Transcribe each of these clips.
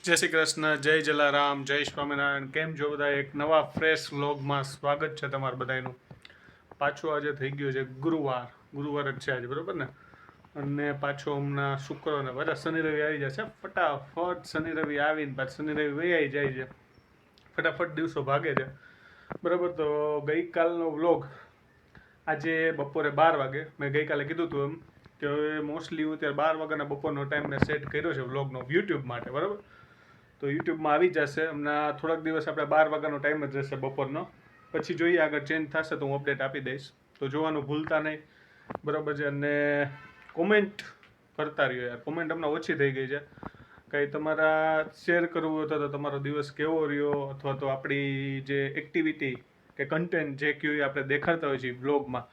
જય શ્રી કૃષ્ણ, જય જલારામ, જય સ્વામિનારાયણ. કેમ છો બધા? એક નવા ફ્રેશ વ્લોગમાં સ્વાગત છે તમારું બધાનું. પાછું આજે થઈ ગયો છે ગુરુવાર જ છે આજે, બરોબર ને? અને પાછો હમણાં શુક્ર ને બધા શનિ રવિ આવી જશે ફટાફટ. શનિ રવિ આવીને પાછું શનિ રવિ વહી જાય છે, ફટાફટ દિવસો ભાગે છે, બરાબર. તો ગઈકાલનો વ્લોગ આજે બપોરે 12 વાગે મેં ગઈકાલે કીધું હતું એમ કે હવે મોસ્ટલી હું અત્યારે 12 વાગ્યાના બપોરનો ટાઈમ મેં સેટ કર્યો છે વ્લોગનો યુટ્યુબ માટે, બરાબર. તો યુટ્યુબમાં આવી જશે હમણાં થોડાક દિવસ. આપણે 12 વાગ્યાનો ટાઈમ જ રહેશે બપોરનો. પછી જોઈએ આગળ ચેન્જ થશે તો હું અપડેટ આપી દઈશ. તો જોવાનું ભૂલતા નહીં, બરાબર છે. અને કોમેન્ટ કરતા રહ્યો યાર, કોમેન્ટ હમણાં ઓછી થઈ ગઈ છે. કંઈ તમારા શેર કરવું હોય તો તમારો દિવસ કેવો રહ્યો, અથવા તો આપણી જે એક્ટિવિટી કે કન્ટેન્ટ જે કયું આપણે દેખાડતા હોય છે બ્લોગમાં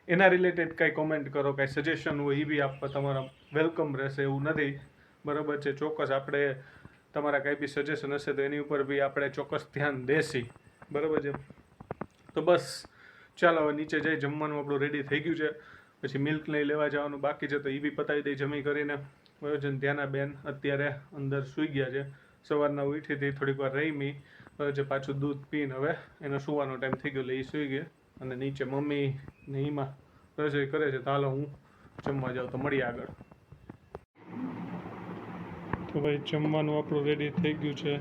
એના રિલેટેડ કાંઈ કોમેન્ટ કરો, કાંઈ સજેશન હોય એ બી આપવા તમારા વેલકમ રહેશે. એવું નથી, બરાબર છે. ચોક્કસ આપણે તમારા કાંઈ બી સજેશન હશે તો એની ઉપર બી આપણે ચોક્કસ ધ્યાન દેશી, બરાબર છે. તો બસ ચાલો હવે નીચે જઈ, જમવાનું આપણું રેડી થઈ ગયું છે. પછી મિલ્ક લઈ લેવા જવાનું બાકી છે તો એ બી પતાવી દઈ જમી કરીને, બરાબર છે. ધ્યાના બેન અત્યારે અંદર સૂઈ ગયા છે. સવારના ઉઠીથી થોડીક વાર રમી, બરાબર છે. પાછું દૂધ પીને હવે એનો સૂવાનો ટાઈમ થઈ ગયો એટલે એ સૂઈ ગયા. અને નીચે મમ્મી ને એમાં રસોઈ કરે છે. તો હાલો હું જમવા જાઉં, તો મળીએ આગળ. તો ભાઈ જમવાનું આપણું રેડી થઈ ગયું છે.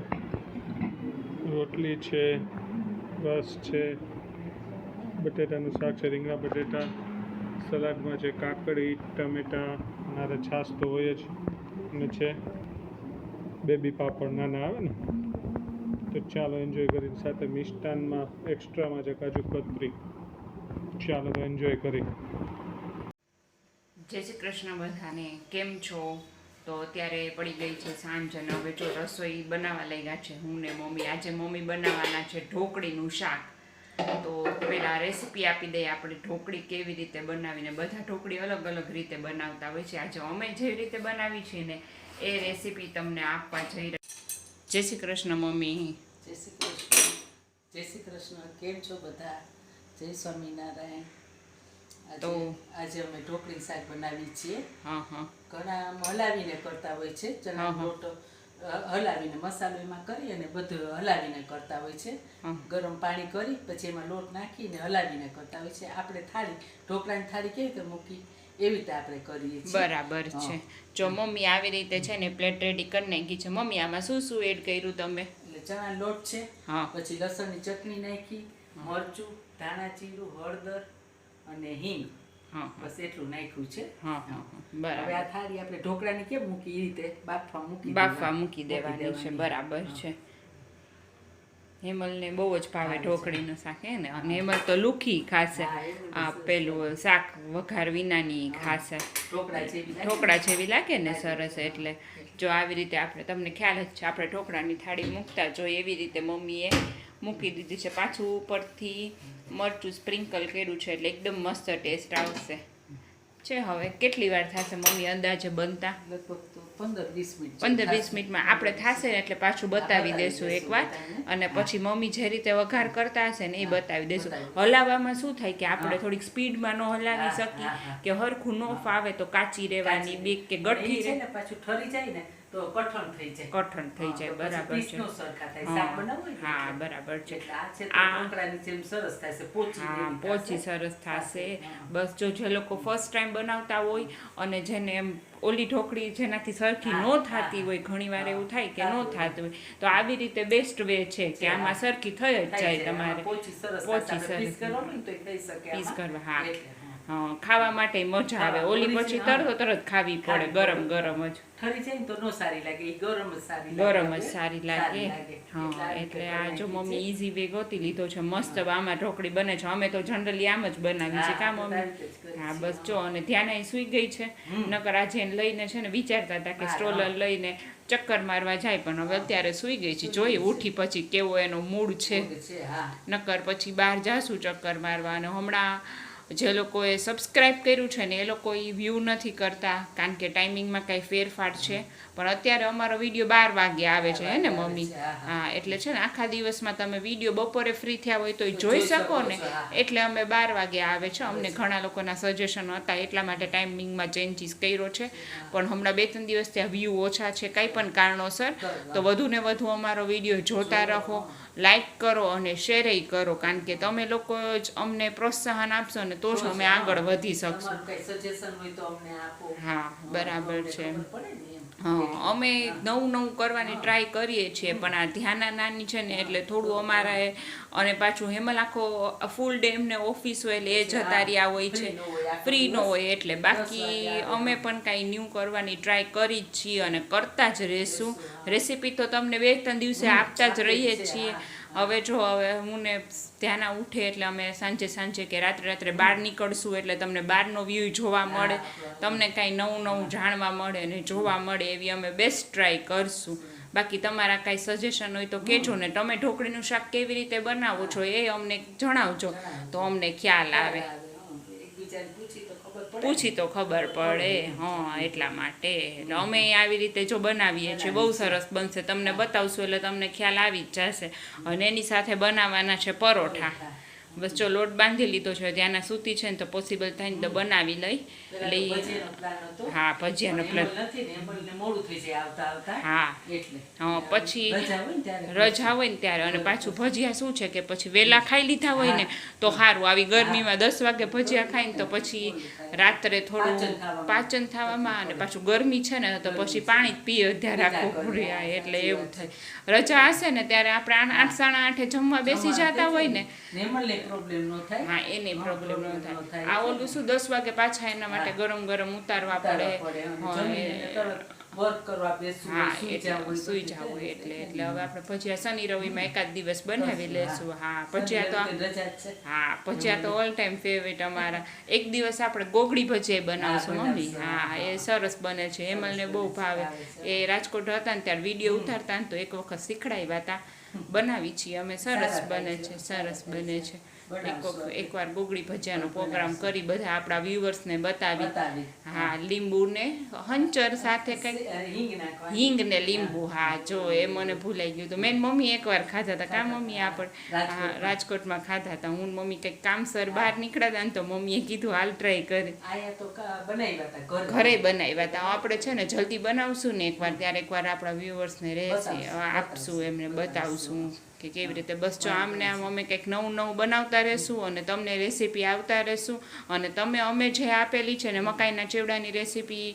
રોટલી છે, રસ છે, બટેટાનું શાક છે, રીંગણા બટેટા, સલાડમાં છે કાકડી, ટમેટા, નારે છાશ તો હોય જ, અને છે બેબી પાપડ નાના આવે ને. તો ચાલો એન્જોય કરી. સાથે મિષ્ટાનમાં એક્સ્ટ્રામાં છે કાજુ કતરી. ચાલો તો એન્જોય કરી. જય શ્રી કૃષ્ણ બધાને, કેમ છો? તો અત્યારે પડી ગઈ છે સાંજ અને હવે જો રસોઈ બનાવવા લાગ્યા છે હું ને મમ્મી. આજે મમ્મી બનાવવાના છે ઢોકળીનું શાક. તો પહેલાં રેસીપી આપી દઈએ આપણે ઢોકળી કેવી રીતે બનાવીને. બધા ઢોકળી અલગ અલગ રીતે બનાવતા હોય છે. આજે અમે જેવી રીતે બનાવી છે ને એ રેસીપી તમને આપવા જઈ રહી. જય શ્રી કૃષ્ણ મમ્મી. જય શ્રી કૃષ્ણ. જય શ્રી કૃષ્ણ. કેમ છો બધા? જય સ્વામિનારાયણ. તો આજે અમે ઢોકળી શાક બનાવી છીએ. હા. ઘણા હલાવીને કરતા હોય છે, ચણાનો લોટ હલાવીને મસાલો એમાં કરી અને બધું હલાવીને કરતા હોય છે. ગરમ પાણી કરી પછી એમાં લોટ નાખીને હલાવીને કરતા હોય છે. આપણે થાળી, ઢોકળાની થાળી કેવી રીતે મૂકી એવી રીતે આપણે કરીએ છીએ. બરાબર છે. જો મમ્મી આવી રીતે છે ને પ્લેટ રેડી કરી નાખી છે. મમ્મી આમાં શું શું એડ કર્યું તમે? એટલે ચણાનો લોટ છે, પછી લસણની ચટણી નાખી, મરચું, ધાણા જીરું, હળદર અને હિંગ, બસ એટલું નાખ્યું છે. બરાબર. હવે આ થાળી આપણે ઢોકળાની કેમ મૂકી એ રીતે બાફવા મૂકી દેવાની છે. બરાબર છે. હેમલને બહુ જ ભાવે ઢોકળીનું શાક હે ને. અને હેમલ તો લુખી ખાશે, આ પેલું શાક વઘાર વિનાની ખાશે. ઢોકળા જેવી લાગે ને સરસ. એટલે જો આવી રીતે આપણે, તમને ખ્યાલ જ છે આપણે ઢોકળાની થાળી મૂકતા જોઈએ એવી રીતે મમ્મીએ મૂકી દીધી છે. પાછું ઉપરથી મરચું સ્પ્રિંકલ કર્યું છે એટલે એકદમ મસ્ત ટેસ્ટ આવશે છે. હવે કેટલી વાર થશે મમ્મી અંદાજે બનતા? લગભગ 15-20 મિનિટ. 15-20 મિનિટમાં આપણે થશે ને એટલે પાછું બતાવી દેશું એકવાર. અને પછી મમ્મી જે રીતે વઘાર કરતા હશે ને એ બતાવી દેશું. હલાવવામાં શું થાય કે આપણે થોડીક સ્પીડમાં ન હલાવી શકીએ કે હરખું ન ફાવે તો કાચી રહેવાની બીક કે ગઠ્ઠી છે ને પાછું ઠરી જાય ને તો કઠણ થઈ જાય. કઠણ થઈ જાય. બરાબર છે. હા બરાબર છે. પોચી સરસ થશે. બસ જો જે લોકો ફર્સ્ટ ટાઈમ બનાવતા હોય અને જેને એમ ઓલી ઢોકળી જેનાથી સરખી ન થતી હોય, ઘણી વાર એવું થાય કે ન થતું હોય, તો આવી રીતે બેસ્ટ વે છે કે આમાં સરખી થઈ જ જાય. તમારે પોચી સરસ પીસ કરવા. હા, ખાવા માટે મજા આવે. ઓલી પછી તરત ખાવી પડે ગરમ ગરમ જ. ઠરી જાય ને તો નો સારી લાગે, ગરમ જ સારી લાગે. હા, એટલે આ જો મમ્મી ઈઝી વે ગોતી લીધો છે. મસ્ત આમાં ઢોકળી બને છે. અમે તો જનરલી આમ જ બનાવી છે કા મમ્મી? હા બસ જો. અને ધ્યાને સૂઈ ગઈ છે. નકર આજે એને લઈને છે ને વિચારતા હતા કે સ્ટ્રોલર લઈને ચક્કર મારવા જાય, પણ હવે અત્યારે સૂઈ ગઈ છે. જોઈએ ઉઠી પછી કેવો એનો મૂડ છે. નકર પછી બહાર જાશું ચક્કર મારવા. અને હમણાં જે લોકોએ સબસ્ક્રાઈબ કર્યું છે ને એ લોકો એ વ્યૂ નથી કરતા કારણ કે ટાઈમિંગમાં કાંઈ ફેરફાર છે. પણ અત્યારે અમારો વિડીયો 12 વાગે આવે છે હે ને મમ્મી? હા, એટલે છે ને આખા દિવસમાં તમે વિડીયો બપોરે ફ્રી થયા હોય તો જોઈ શકો ને, એટલે અમે 12 વાગે આવે છે. અમને ઘણા લોકોના સજેશન હતા એટલા માટે ટાઈમિંગમાં ચેન્જીસ કર્યો છે. પણ હમણાં 2-3 દિવસ ત્યાં વ્યૂ ઓછા છે કંઈ પણ કારણોસર, તો વધુ ને વધુ અમારો વિડીયો જોતા રહો, લાઈક કરો અને શેર કરો, કારણ કે તમે લોકો જ અમને પ્રોત્સાહન આપશો ને તો જ અમે આગળ વધી શકશું. હા, બરાબર છે. હા, અમે નવું કરવાની ટ્રાય કરીએ છીએ, પણ આ ધ્યાના નાની છે ને એટલે થોડું અમારે, અને પાછું હેમલ આખો ફૂલ ડે એમને ઓફિસ હોય એટલે એ જતા રહ્યા હોય છે, ફ્રી ન હોય એટલે. બાકી અમે પણ કાંઈ ન્યૂ કરવાની ટ્રાય કરી જ છીએ અને કરતા જ રહીશું. રેસીપી તો તમને 2-3 દિવસે આપતા જ રહીએ છીએ. હવે હું ને ધ્યાના ઉઠે એટલે અમે સાંજે કે રાત્રે બહાર નીકળશું એટલે તમને બહારનો વ્યૂ જોવા મળે, તમને કાંઈ નવું જાણવા મળે અને જોવા મળે એવી અમે બેસ્ટ ટ્રાય કરશું. બાકી તમારા કાંઈ સજેશન હોય તો કહેજો ને. તમે ઢોકળીનું શાક કેવી રીતે બનાવો છો એ અમને જણાવજો તો અમને ખ્યાલ આવે, પૂછી તો ખબર પડે. હા, એટલા માટે એટલે અમે આવી રીતે જો બનાવીએ છીએ, બહુ સરસ બનશે. તમને બતાવશું એટલે તમને ખ્યાલ આવી જ જશે. અને એની સાથે બનાવવાના છે પરોઠા. બસ જો લોટ બાંધી લીધો છે, ત્યાંના સૂતી છે ને તો પોસિબલ થાય ને તો બનાવી લઈ. એટલે હા, ભજીયાનો પ્લાન. હા, પછી રજા હોય ને ત્યારે. અને પાછું ભજીયા શું છે કે પછી વહેલા ખાઈ લીધા હોય ને તો સારું. આવી ગરમીમાં 10 વાગે ભજીયા ખાઈને તો પછી રાત્રે થોડું પાચન થવામાં, અને પાછું ગરમી છે ને તો પછી પાણી જ પીએ ધ્યાન રાખવું ભૂર્યા, એટલે એવું થાય. રજા હશે ને ત્યારે આપણે 8-8:30 જમવા બેસી જતા હોય ને, હા, એને પ્રોબ્લેમ ન થાય. આ ઓલું શું 10 વાગે પાછા એના માટે ગરમ ઉતારવા પડે. હા, એટલે સુઈ જવું એટલે હવે આપણે ભજીયા શનિ રવિમાં એકાદ દિવસ બનાવી લેશું. હા, ભજીયા તો ઓલ ટાઈમ ફેવરેટ અમારા. એક દિવસ આપણે ગોગડી ભજીયા બનાવશું મમ્મી. હા, એ સરસ બને છે, હેમલને બહુ ભાવે. એ રાજકોટ હતા ને ત્યારે વિડીયો ઉતારતા ને તો એક વખત શીખડાવ્યા હતા. બનાવી છીએ અમે. સરસ બને છે. એકવાર ગોગડી ભજીયાનો પ્રોગ્રામ કરી બધા આપણા વ્યુઅર્સને બતાવી. હા, લીંબુ ને હંચર સાથે કંઈક હિંગ ને લીંબુ. હા, જો એ મને ભૂલાઈ ગયું તો મેં મમ્મી એકવાર ખાધા હતા. કા મમ્મી આપણે રાજકોટમાં ખાધા હતા. હું મમ્મી કંઈક કામસર બહાર નીકળ્યા હતા ને તો મમ્મીએ કીધું હાલ ટ્રાય કરી. ઘરે બનાવ્યા હતા. આપણે છે ને જલ્દી બનાવશું ને એકવાર, ત્યારે એકવાર આપણા વ્યુઅર્સને રહેશે આપશું, એમને બતાવશું કે કેવી રીતે. બસ જો આમને આમ અમે કંઈક નવું બનાવતા રહેશું અને તમને રેસીપી આવતા રહેશું. અને અમે જે આપેલી છે ને મકાઈના ચેવડાની રેસીપી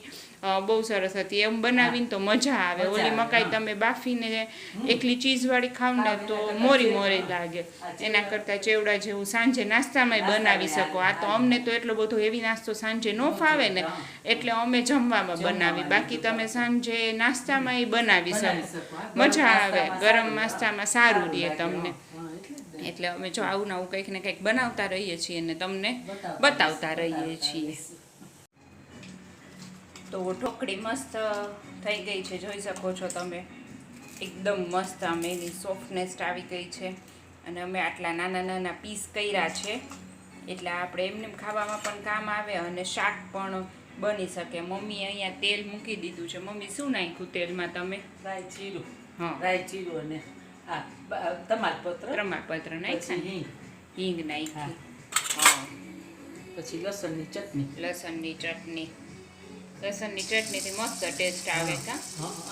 બહુ સરસ હતી. એમ બનાવીને તો મજા આવે. ઓલી મકાઈ તમે બાફીને એકલી ચીઝવાળી ખાવ ને તો મોરી લાગે. એના કરતાં ચેવડા જેવું સાંજે નાસ્તામાંય બનાવી શકો. આ તો અમને તો એટલો બધો હેવી નાસ્તો સાંજે ન ફાવે ને, એટલે અમે જમવામાં બનાવી. બાકી તમે સાંજે નાસ્તામાંય બનાવી શકો, મજા આવે. ગરમ નાસ્તામાં સારું રહે તમને. એટલે અમે જો આવું કંઈક ને કંઈક બનાવતા રહીએ છીએ અને તમને બતાવતા રહીએ છીએ. તો ઢોકળી મસ્ત થઈ ગઈ છે, જોઈ શકો છો તમે. એકદમ મસ્ત આમ એની સોફ્ટનેસ આવી ગઈ છે. અને અમે આટલા નાના પીસ કર્યા છે એટલે આપણે એમને ખાવામાં પણ કામ આવે અને શાક પણ બની શકે. મમ્મીએ અહીંયા તેલ મૂકી દીધું છે. મમ્મી શું નાખ્યું તેલમાં તમે? રાઈ જીરું. હા, રાઈ જીરું અને તમાલપત્ર નાખ્યા, હિંગ નાખી. હા, પછી લસણની ચટણી. લસણની ચટણીથી મસ્ત ટેસ્ટ આવે.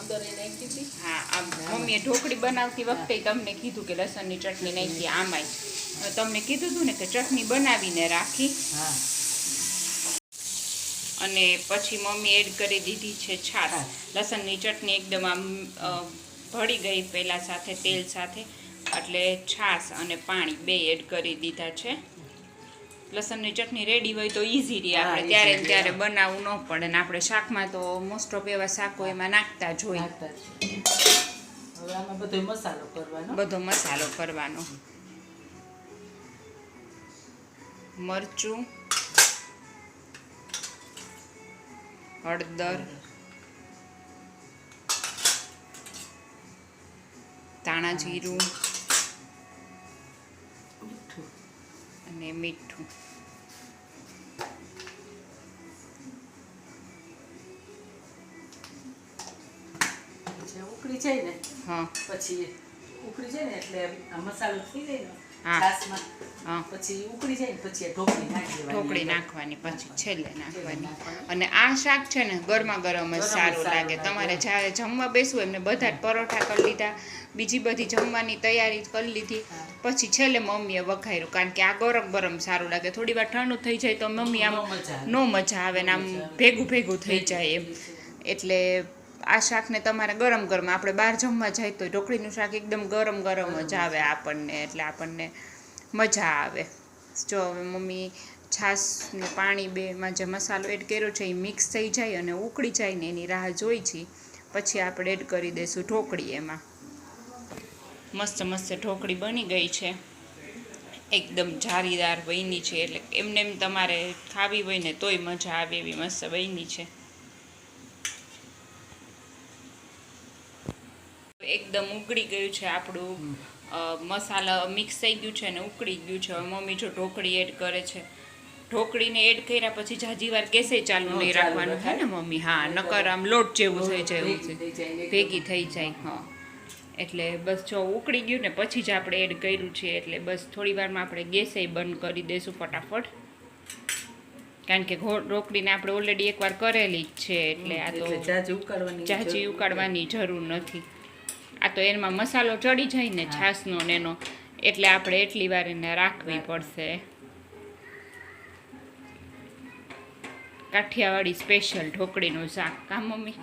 અંદર એ નાખી હતી. હા, આમ મમ્મીએ ઢોકળી બનાવતી વખતે તમને કીધું કે લસણની ચટણી નાખી. આમાંય તમને કીધું હતું ને કે ચટણી બનાવીને રાખી. અને પછી મમ્મી એડ કરી દીધી છે છાશ. લસણની ચટણી એકદમ આમ ભળી ગઈ પહેલાં સાથે તેલ સાથે, એટલે છાશ અને પાણી બે એડ કરી દીધા છે. લસણની ચટણી રેડી હોય તો ઇઝી રહે, આપણે ત્યારે ને ત્યારે બનાવવું ન પડે. ને આપણે શાકમાં તો મોસ્ટ ઓફ એવા શાકો એમાં નાખતા જ હોય. હવે આમાં બધો મસાલો કરવાનો. મરચું, હળદર, ધાણા જીરું અને મીઠું. ઉકળી જાય ને હા પછી ઉકળી જાય ને એટલે આ મસાલો થઈ જાય ને હા. છાશમાં હા પછી ઉકળી જાય ને પછી આ ઢોકળી નાખી દેવાની ઢોકળી નાખવાની પછી છેલ્લે નાખવાની અને આ શાક છે ને ગરમા ગરમ જ સારું લાગે તમારે જ્યારે જમવા બેસવું એમને બધા જ પરોઠા કરી લીધા બીજી બધી જમવાની તૈયારી કરી લીધી પછી છેલ્લે મમ્મીએ વઘાર્યું કારણ કે આ ગરમ ગરમ સારું લાગે થોડી વાર ઠંડુ થઈ જાય તો મમ્મી આમ નો મજા આવે ને આમ ભેગું ભેગું થઈ જાય એમ એટલે આ શાકને તમારે ગરમ ગરમ આપણે બહાર જમવા જાય તો ઢોકળીનું શાક એકદમ ગરમ ગરમ જ આવે આપણને એટલે આપણને મજા આવે જો હવે મમ્મી છાશ ને પાણી બેમાં જે મસાલો એડ કર્યો છે એ મિક્સ થઈ જાય અને ઉકળી જાય ને એની રાહ જોઈ છે પછી આપણે એડ કરી દઈશું ઢોકળી એમાં મસ્ત મસ્ત ઢોકળી બની ગઈ છે એકદમ જારીદાર બની છે એટલે એમને એમ તમારે ખાવી હોય ને તોય મજા આવે એવી મસ્ત બની છે એકદમ ઉકળી ગયું છે આપણું મસાલા મિક્સ થઈ ગયું છે અને ઉકળી ગયું છે હવે મમ્મી જો ઢોકળી એડ કરે છે ઢોકળીને એડ કર્યા પછી જાજી વાર ગેસે ચાલુ નહીં રાખવાનું છે ને મમ્મી હા નકર આમ લોટ જેવું થઈ જાય એવું છે ભેગી થઈ જાય હા એટલે બસ જો ઉકળી ગયું ને પછી જ આપણે એડ કર્યું છે એટલે બસ થોડી વારમાં આપણે ગેસે બંધ કરી દઈશું ફટાફટ કારણ કે ઢોકળીને આપણે ઓલરેડી એકવાર કરેલી જ છે એટલે આ તો જાજી ઉકાળવાની જરૂર નથી આ તો એમાં મસાલો ચડી જાય ને છાશનો ને એનો એટલે આપણે એટલી વાર એને રાખવી પડશે કાઠિયાવાડી સ્પેશિયલ ઢોકળીનું શાક કા મમ્મી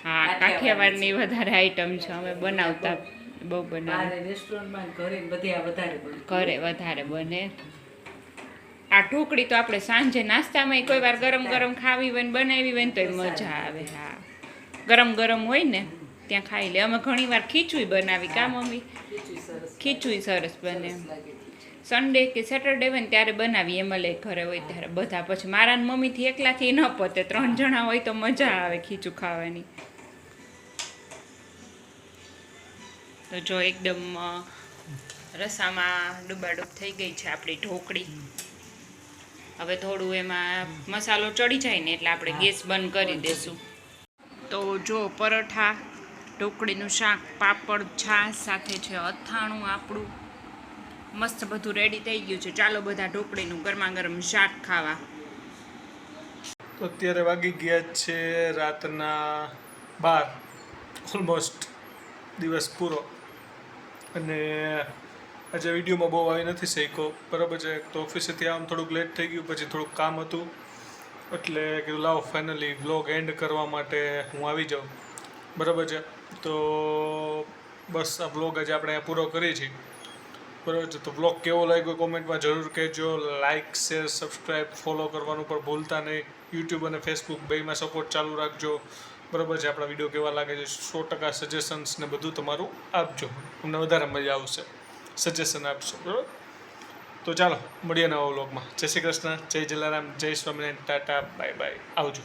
હા કાઠિયાવાડની વધારે આઈટમ છે અમે બનાવતા બહુ બનાવે ઘરે વધારે બને આ ઢોકળી તો આપણે સાંજે નાસ્તામાં કોઈ વાર ગરમ ગરમ ખાવી હોય ને બનાવી હોય ને તો મજા આવે હા ગરમ ગરમ હોય ને ત્યાં ખાઈ લે અમે ઘણી વાર ખીચું બનાવી કા મમ્મી ખીચું સરસ બને સન્ડે કે સેટરડે હોય ને ત્યારે બનાવી એમલે ઘરે હોય ત્યારે બધા પછી મારા મમ્મીથી એકલાથી ન પતે 3 જણા હોય તો મજા આવે ખીચું ખાવાની તો જો એકદમ રસામાં ડૂબાડૂબ થઈ ગઈ છે આપણી ઢોકળી હવે થોડું એમાં મસાલો ચડી જાય ને એટલે આપણે ગેસ બંધ કરી દઈશું તો જો પરોઠા ઢોકળીનું શાક પાપડ છાશ સાથે છે અથાણું આપણું મસ્ત બધું રેડી થઈ ગયું છે ચાલો બધા ઢોકળીનું ગરમા ગરમ શાક ખાવા તો અત્યારે વાગી ગયા છે રાતના 12 ઓલમોસ્ટ દિવસ પૂરો અને આજે વિડીયોમાં બહુ આવી નથી શીખ્યો બરાબર છે તો ઓફિસેથી આમ થોડુંક લેટ થઈ ગયું પછી થોડુંક કામ હતું એટલે કીધું લાવો ફાઇનલી વ્લોગ એન્ડ કરવા માટે હું આવી જાઉં બરાબર છે તો બસ આ વ્લોગ આજે આપણે અહીંયા પૂરો કરીએ છીએ બરાબર છે તો વ્લોગ કેવો લાગ્યો કોમેન્ટમાં જરૂર કહેજો લાઇક શેર સબસ્ક્રાઈબ ફોલો કરવાનું પણ ભૂલતા નહીં યુટ્યુબ અને ફેસબુક બેમાં સપોર્ટ ચાલુ રાખજો બરાબર છે આપણા વિડીયો કેવા લાગે છે 100% સજેશન્સ ને બધું તમારું આપજો અમને વધારે મજા આવશે સજેશન આપશો બરાબર તો ચાલો મળીએ નવા વ્લોગમાં જય શ્રી કૃષ્ણ જય જલારામ જય સ્વામિનારાયણ ટાટા બાય બાય આવજો